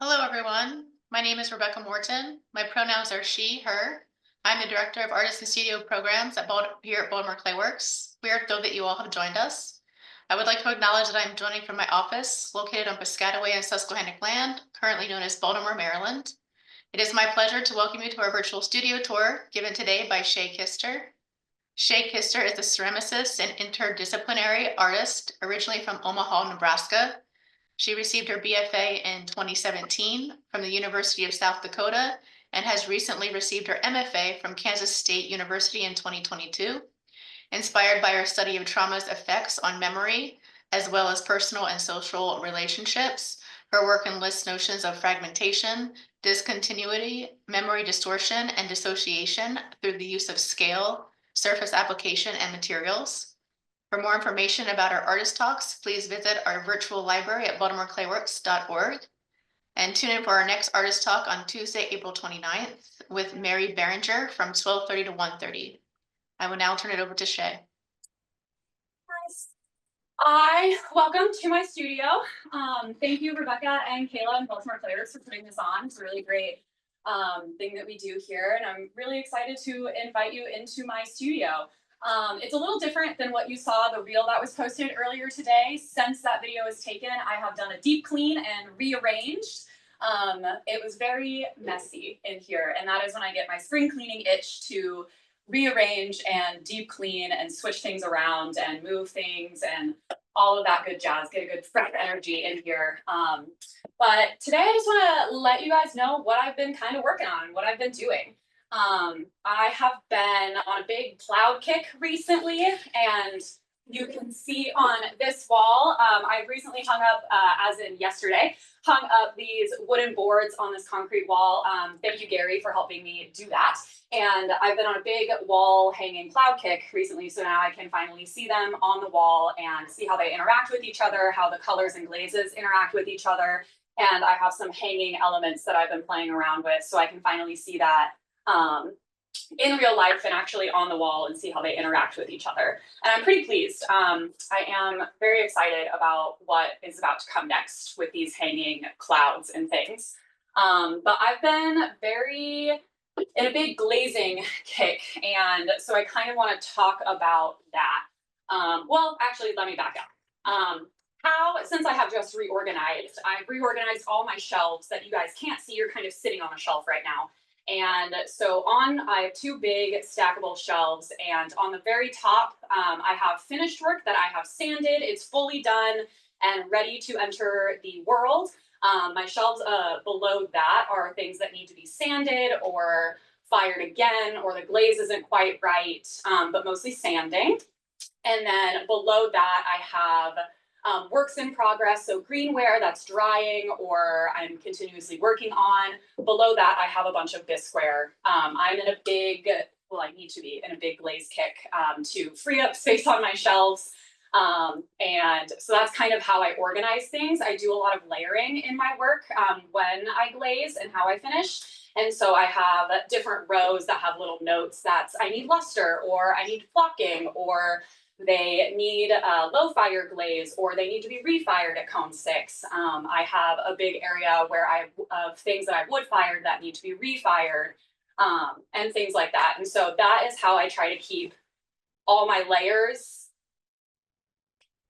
Hello, everyone. My name is Rebecca Morton. My pronouns are she, her. I'm the Director of Artist and Studio Programs here at Baltimore Clayworks. We are thrilled that you all have joined us. I would like to acknowledge that I'm joining from my office located on Piscataway and Susquehannock land, currently known as Baltimore, Maryland. It is my pleasure to welcome you to our virtual studio tour given today by Shea Kister. Shea Kister is a ceramicist and interdisciplinary artist originally from Omaha, Nebraska. She received her BFA in 2017 from the University of South Dakota and has recently received her MFA from Kansas State University in 2022. Inspired by her study of trauma's effects on memory, as well as personal and social relationships, her work enlists notions of fragmentation, discontinuity, memory distortion, and dissociation through the use of scale, surface application, and materials. For more information about our artist talks, please visit our virtual library at baltimoreclayworks.org and tune in for our next artist talk on Tuesday, April 29th with Mary Berenger from 12:30 to 1:30. I will now turn it over to Shea. Welcome to my studio. Thank you, Rebecca and Kayla and Baltimore Players for putting this on. It's a really great thing that we do here, and I'm really excited to invite you into my studio. It's a little different than what you saw, the reel that was posted earlier today. Since that video was taken, I have done a deep clean and rearranged. It was very messy in here, and that is when I get my spring cleaning itch to rearrange and deep clean and switch things around and move things and all of that good jazz, get a good fresh energy in here. But today I just want to let you guys know what I've been kind of working on, what I've been doing. I have been on a big cloud kick recently, and you can see on this wall, I recently hung up, as in yesterday, hung up these wooden boards on this concrete wall. Thank you, Gary, for helping me do that. And I've been on a big wall hanging cloud kick recently, so now I can finally see them on the wall and see how they interact with each other, how the colors and glazes interact with each other. And I have some hanging elements that I've been playing around with, so I can finally see that in real life and actually on the wall and see how they interact with each other. And I'm pretty pleased. I am very excited about what is about to come next with these hanging clouds and things. But I've been in a big glazing kick, and so I kind of want to talk about that. Well, actually, let me back up. Since I have just reorganized, I've reorganized all my shelves that you guys can't see. You're kind of sitting on a shelf right now. And so I have two big stackable shelves, and on the very top, I have finished work that I have sanded. It's fully done and ready to enter the world. My shelves below that are things that need to be sanded or fired again, or the glaze isn't quite right, but mostly sanding. And then below that, I have works in progress, so greenware that's drying or I'm continuously working on. Below that, I have a bunch of bisqueware. I'm in a big, well, I need to be in a big glaze kick to free up space on my shelves. And so that's kind of how I organize things. I do a lot of layering in my work when I glaze and how I finish. And so I have different rows that have little notes that I need luster, or I need flocking, or they need low fire glaze, or they need to be refired at cone 6. I have a big area where of things that I wood fired that need to be refired, and things like that. And so that is how I try to keep all my layers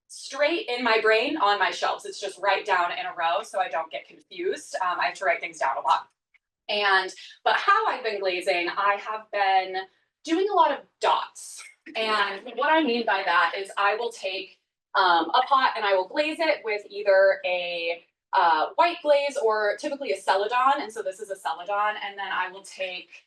straight in my brain on my shelves. It's just right down in a row so I don't get confused. I have to write things down a lot. But how I've been glazing, I have been doing a lot of dots. And what I mean by that is I will take a pot and I will glaze it with either a white glaze or typically a celadon. And so this is a celadon. And then I will take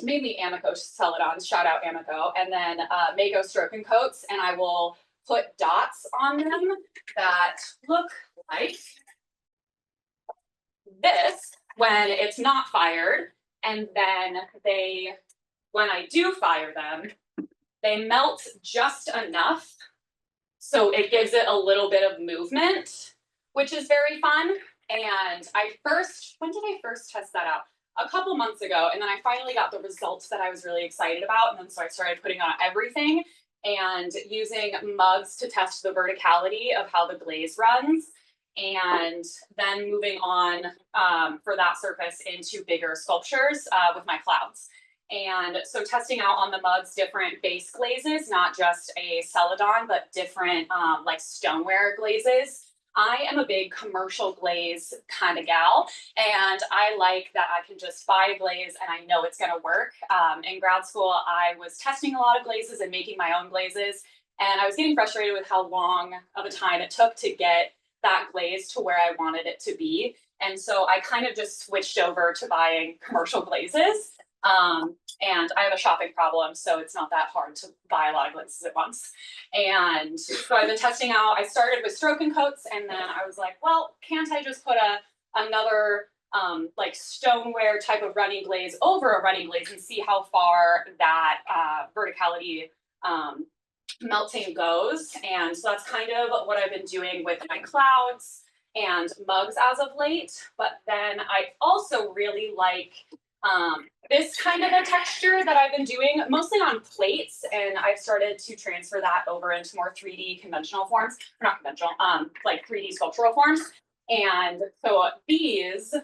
mainly Amico celadons, shout out Amico, and then Mako stroke and coats, and I will put dots on them that look like this when it's not fired. And then when I do fire them, they melt just enough so it gives it a little bit of movement, which is very fun. And when did I first test that out? A couple months ago, and then I finally got the results that I was really excited about. And then so I started putting on everything and using mugs to test the verticality of how the glaze runs. and then moving on for that surface into bigger sculptures with my clouds. And so testing out on the mugs different base glazes, not just a celadon, but different like stoneware glazes. I am a big commercial glaze kind of gal, and I like that I can just buy a glaze and I know it's going to work. In grad school, I was testing a lot of glazes and making my own glazes, and I was getting frustrated with how long of a time it took to get that glaze to where I wanted it to be. And so I kind of just switched over to buying commercial glazes. And I have a shopping problem, so it's not that hard to buy a lot of glazes at once. And so I've been testing out. I started with stroke and coats, and then I was like, well, can't I just put another like stoneware type of running glaze over a running glaze and see how far that verticality melting goes? And so that's kind of what I've been doing with my clouds and mugs as of late. But then I also really like this kind of a texture that I've been doing mostly on plates, and I've started to transfer that over into more 3D conventional forms, or not conventional, like 3D sculptural forms. And so these,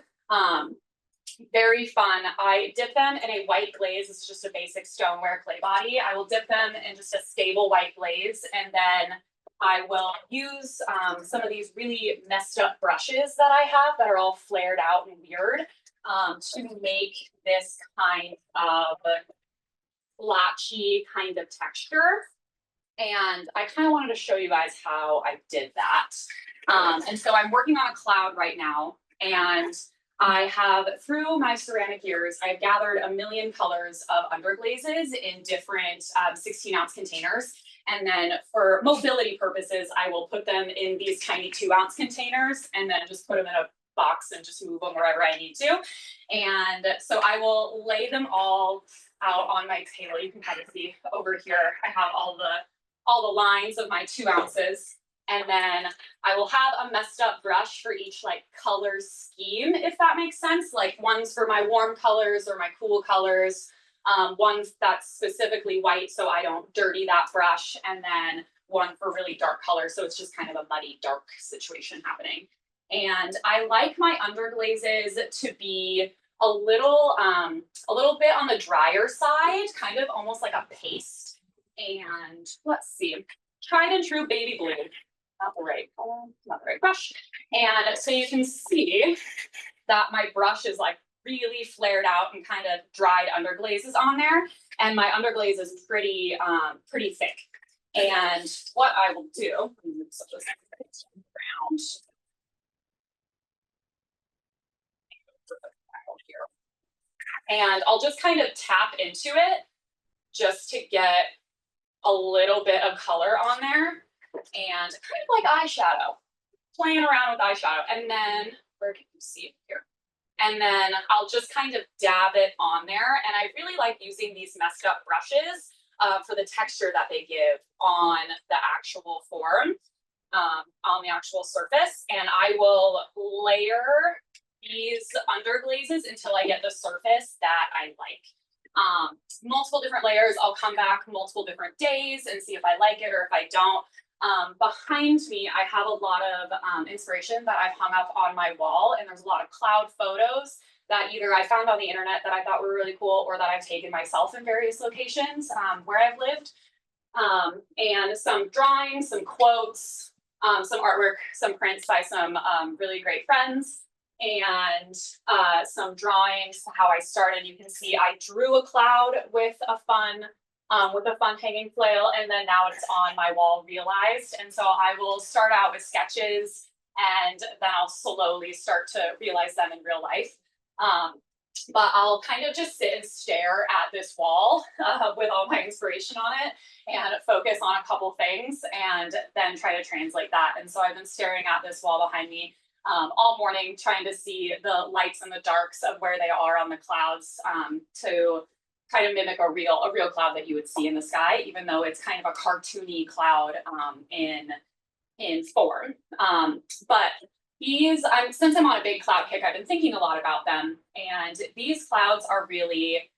very fun. I dip them in a white glaze. It's just a basic stoneware clay body. I will dip them in just a stable white glaze, and then I will use some of these really messed up brushes that I have that are all flared out and weird to make this kind of blotchy kind of texture. And I kind of wanted to show you guys how I did that. And so I'm working on a cloud right now, and I have, through my ceramic years, I've gathered a million colors of underglazes in different 16-ounce containers. And then for mobility purposes, I will put them in these tiny 2-ounce containers and then just put them in a box and just move them wherever I need to. And so I will lay them all out on my table. You can kind of see over here, I have all the lines of my 2 ounces. And then I will have a messed up brush for each like color scheme, if that makes sense. Like one's for my warm colors or my cool colors. One that's specifically white so I don't dirty that brush. And then one for really dark colors. So it's just kind of a muddy, dark situation happening. And I like my underglazes to be a little bit on the drier side, kind of almost like a paste. And let's see, tried and true baby blue. Not the right brush. And so you can see that my brush is like really flared out and kind of dried underglazes on there. And my underglaze is pretty thick. And what I will do, move some of this around. And I'll just kind of tap into it just to get a little bit of color on there. And kind of like eyeshadow, playing around with eyeshadow. And then, where can you see it here? And then I'll just kind of dab it on there. And I really like using these messed up brushes for the texture that they give on the actual form, on the actual surface. And I will layer these underglazes until I get the surface that I like. Multiple different layers. I'll come back multiple different days and see if I like it or if I don't. Behind me, I have a lot of inspiration that I've hung up on my wall, and there's a lot of cloud photos that either I found on the internet that I thought were really cool or that I've taken myself in various locations where I've lived. And some drawings, some quotes, some artwork, some prints by some really great friends, and some drawings, how I started. You can see I drew a cloud with a fun hanging flail, and then now it's on my wall realized. And so I will start out with sketches, and then I'll slowly start to realize them in real life. But I'll kind of just sit and stare at this wall with all my inspiration on it and focus on a couple things and then try to translate that. And so I've been staring at this wall behind me all morning, trying to see the lights and the darks of where they are on the clouds to kind of mimic a real cloud that you would see in the sky, even though it's kind of a cartoony cloud in form. But these, since I'm on a big cloud kick, I've been thinking a lot about them. And these clouds are really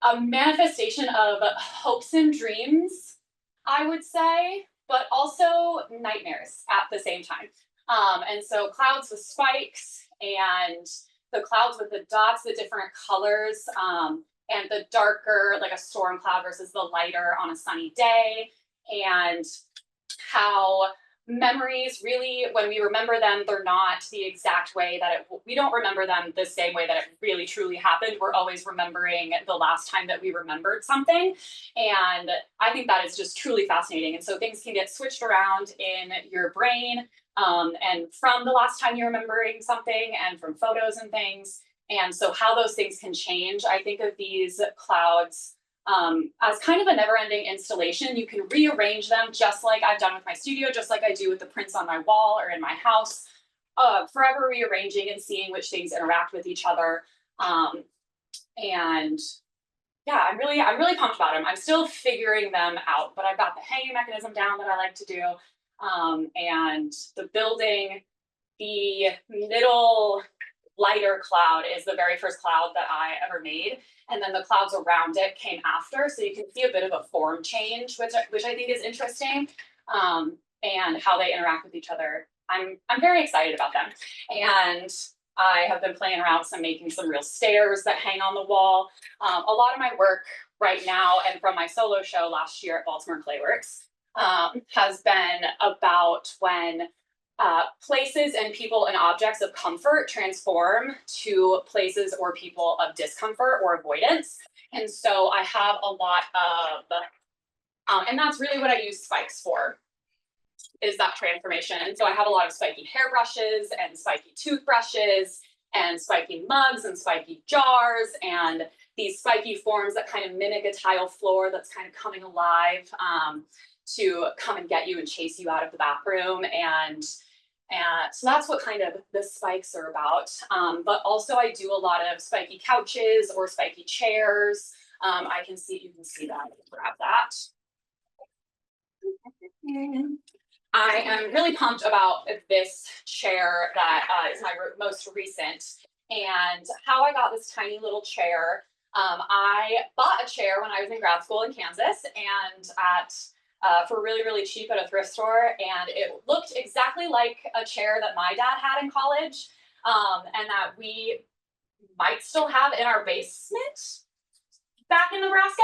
a manifestation of hopes and dreams, I would say, but also nightmares at the same time. And so clouds with spikes and the clouds with the dots, the different colors, and the darker, like a storm cloud versus the lighter on a sunny day, and how memories really, when we remember them, they're not the exact way that we don't remember them the same way that it really truly happened. We're always remembering the last time that we remembered something. And I think that is just truly fascinating. And so things can get switched around in your brain, and from the last time you're remembering something and from photos and things. And so how those things can change, I think of these clouds as kind of a never-ending installation. You can rearrange them just like I've done with my studio, just like I do with the prints on my wall or in my house, forever rearranging and seeing which things interact with each other. And yeah, I'm really pumped about them. I'm still figuring them out, but I've got the hanging mechanism down that I like to do, and the building. The middle lighter cloud is the very first cloud that I ever made. And then the clouds around it came after. So you can see a bit of a form change, which I think is interesting, and how they interact with each other. I'm very excited about them. And I have been playing around with making some real stairs that hang on the wall. A lot of my work right now and from my solo show last year at Baltimore Clayworks has been about when places and people and objects of comfort transform to places or people of discomfort or avoidance. And so I have a lot of, and that's really what I use spikes for, is that transformation. And so I have a lot of spiky hairbrushes and spiky toothbrushes and spiky mugs and spiky jars and these spiky forms that kind of mimic a tile floor that's kind of coming alive, to come and get you and chase you out of the bathroom. And so that's what kind of the spikes are about. But also I do a lot of spiky couches or spiky chairs. You can see that, grab that. I am really pumped about this chair that is my most recent, and how I got this tiny little chair. I bought a chair when I was in grad school in Kansas, and for really, really cheap at a thrift store. And it looked exactly like a chair that my dad had in college, and that we might still have in our basement back in Nebraska.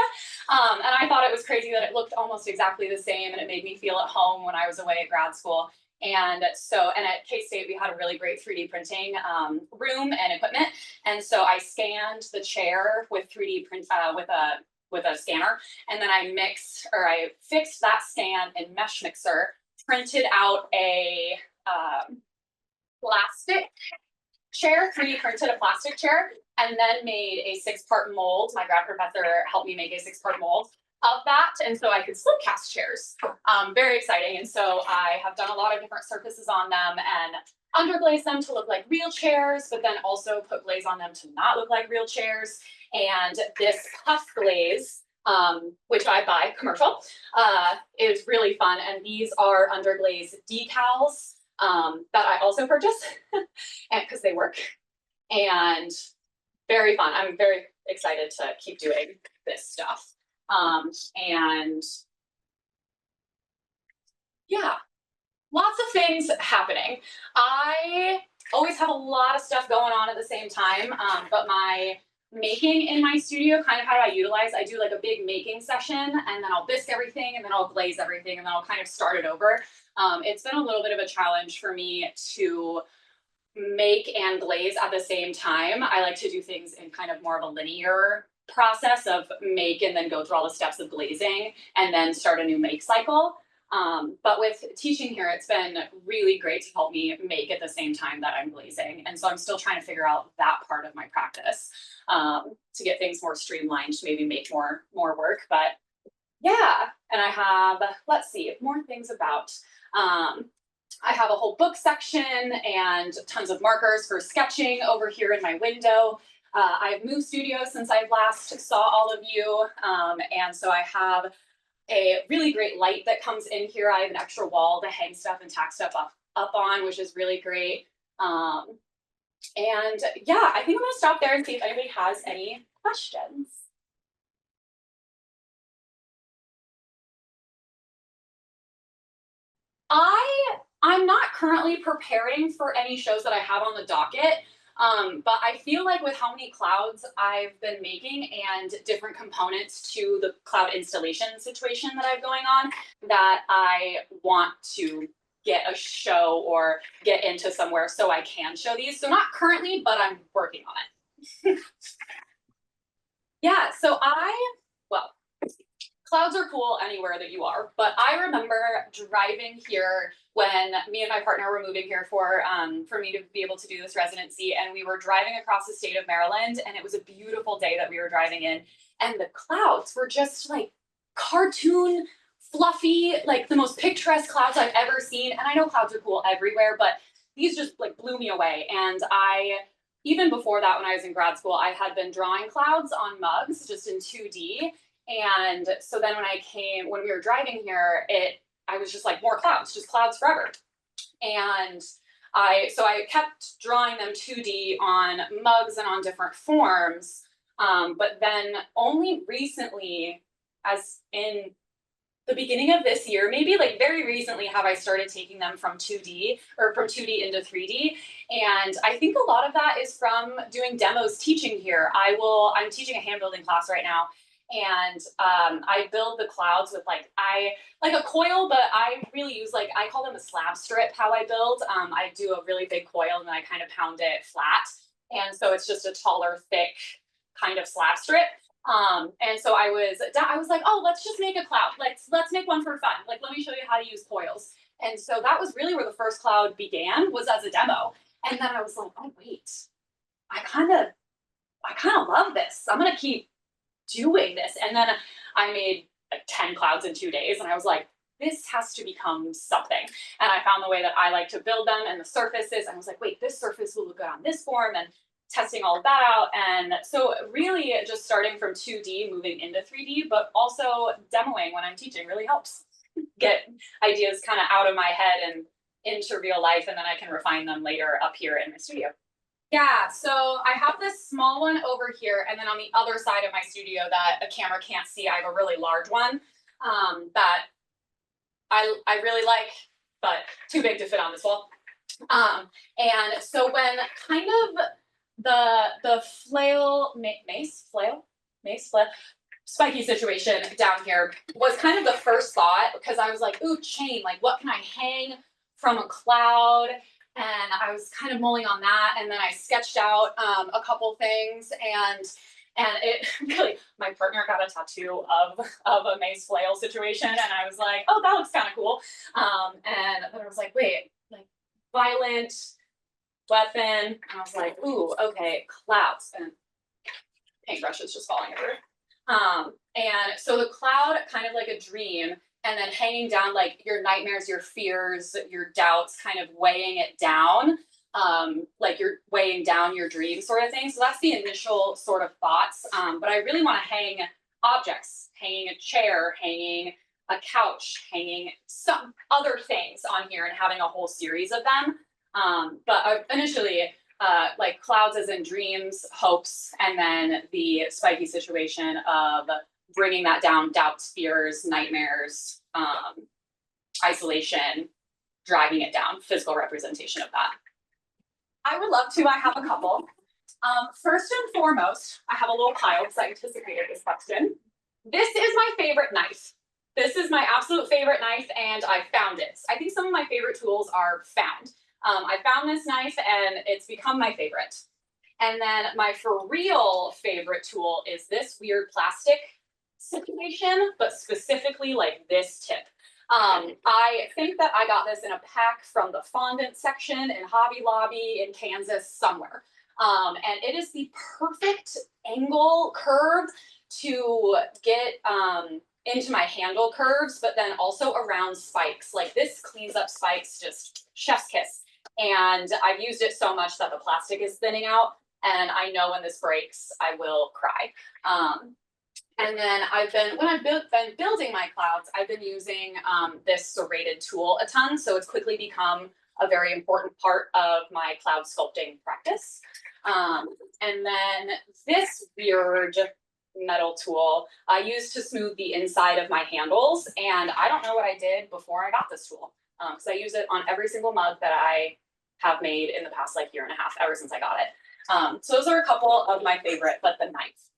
And I thought it was crazy that it looked almost exactly the same, and it made me feel at home when I was away at grad school. And at K-State, we had a really great 3D printing room and equipment. And so I scanned the chair with 3D print with a scanner, and then I fixed that scan in Mesh Mixer, printed out a plastic chair, 3D printed a plastic chair, and then made a 6-part mold. My grad professor helped me make a 6-part mold of that, and so I could slip cast chairs. Very exciting. And so I have done a lot of different surfaces on them and underglaze them to look like real chairs, but then also put glaze on them to not look like real chairs. And this puff glaze, which I buy commercial, is really fun. And these are underglaze decals that I also purchase because they work, and very fun. I'm very excited to keep doing this stuff. And yeah, lots of things happening. I always have a lot of stuff going on at the same time, but my making in my studio, kind of how I utilize, I do like a big making session, and then I'll bisque everything, and then I'll glaze everything, and then I'll kind of start it over. It's been a little bit of a challenge for me to make and glaze at the same time. I like to do things in kind of more of a linear process of make and then go through all the steps of glazing and then start a new make cycle. But with teaching here, it's been really great to help me make at the same time that I'm glazing. And so I'm still trying to figure out that part of my practice, to get things more streamlined, to maybe make more work. But yeah, and I have, let's see, more things about, I have a whole book section and tons of markers for sketching over here in my window. I've moved studios since I last saw all of you, and so I have a really great light that comes in here. I have an extra wall to hang stuff and tack stuff up on, which is really great. And yeah, I think I'm gonna stop there and see if anybody has any questions. I'm I'm not currently preparing for any shows that I have on the docket. But I feel like with how many clouds I've been making and different components to the cloud installation situation that I have going on, that I want to get a show or get into somewhere so I can show these. So not currently, but I'm working on it. Yeah, so well, clouds are cool anywhere that you are, but I remember driving here when me and my partner were moving here for me to be able to do this residency, and we were driving across the state of Maryland, and it was a beautiful day that we were driving in, and the clouds were just like cartoon, fluffy, like the most picturesque clouds I've ever seen. And I know clouds are cool everywhere, but these just like blew me away. And even before that, when I was in grad school, I had been drawing clouds on mugs just in 2D. And so then when we were driving here, I was just like, more clouds, just clouds forever. And so I kept drawing them 2D on mugs and on different forms. But then only recently, as in the beginning of this year, maybe like very recently, have I started taking them from 2D into 3D. And I think a lot of that is from doing demos teaching here. I'm teaching a hand building class right now. And I build the clouds with like a coil, but I really use I call them a slab strip how I build. I do a really big coil and then I kind of pound it flat. And so it's just a taller, thick kind of slab strip. And so I was like, oh, let's just make a cloud. Let's make one for fun. Like, let me show you how to use coils. And so that was really where the first cloud began, was as a demo. And then I was like, oh wait, I kind of love this. I'm gonna keep doing this. And then I made 10 clouds in 2 days, and I was like, this has to become something. And I found the way that I like to build them and the surfaces. And I was like, wait, this surface will look good on this form, and testing all of that out. And so really just starting from 2D, moving into 3D, but also demoing when I'm teaching really helps get ideas kind of out of my head and into real life. And then I can refine them later up here in my studio. Yeah, so I have this small one over here, and then on the other side of my studio that a camera can't see, I have a really large one that I really like, but too big to fit on this wall. And so when kind of the mace flail spiky situation down here was kind of the first thought, because I was like, ooh, chain, like what can I hang from a cloud? And I was kind of mulling on that, and then I sketched out a couple things, and it really, my partner got a tattoo of a mace flail situation, and I was like, oh, that looks kind of cool. And then I was like, wait, like violent weapon, and I was like, ooh, okay, clouds, and paintbrush is just falling everywhere. And so the cloud, kind of like a dream, and then hanging down like your nightmares, your fears, your doubts, kind of weighing it down, like you're weighing down your dream sort of thing. So that's the initial sort of thoughts. But I really want to hang objects, hanging a chair, hanging a couch, hanging some other things on here, and having a whole series of them. But initially, like clouds as in dreams, hopes, and then the spiky situation of bringing that down, doubts, fears, nightmares, isolation, dragging it down, physical representation of that. I would love to. I have a couple. First and foremost, I have a little pile because I anticipated this question. This is my favorite knife. This is my absolute favorite knife, and I found it. I think some of my favorite tools are found. I found this knife, and it's become my favorite. And then my for real favorite tool is this weird plastic situation, but specifically like this tip. I think that I got this in a pack from the fondant section in Hobby Lobby in Kansas somewhere. And it is the perfect angle curve to get into my handle curves, but then also around spikes. Like this cleans up spikes, just chef's kiss. And I've used it so much that the plastic is thinning out, and I know when this breaks, I will cry. And then when I've been building my clouds, I've been using this serrated tool a ton, so it's quickly become a very important part of my cloud sculpting practice. And then this weird metal tool I used to smooth the inside of my handles, and I don't know what I did before I got this tool. because I use it on every single mug that I have made in the past like year and a half, ever since I got it. So those are a couple of my favorite, but the knife.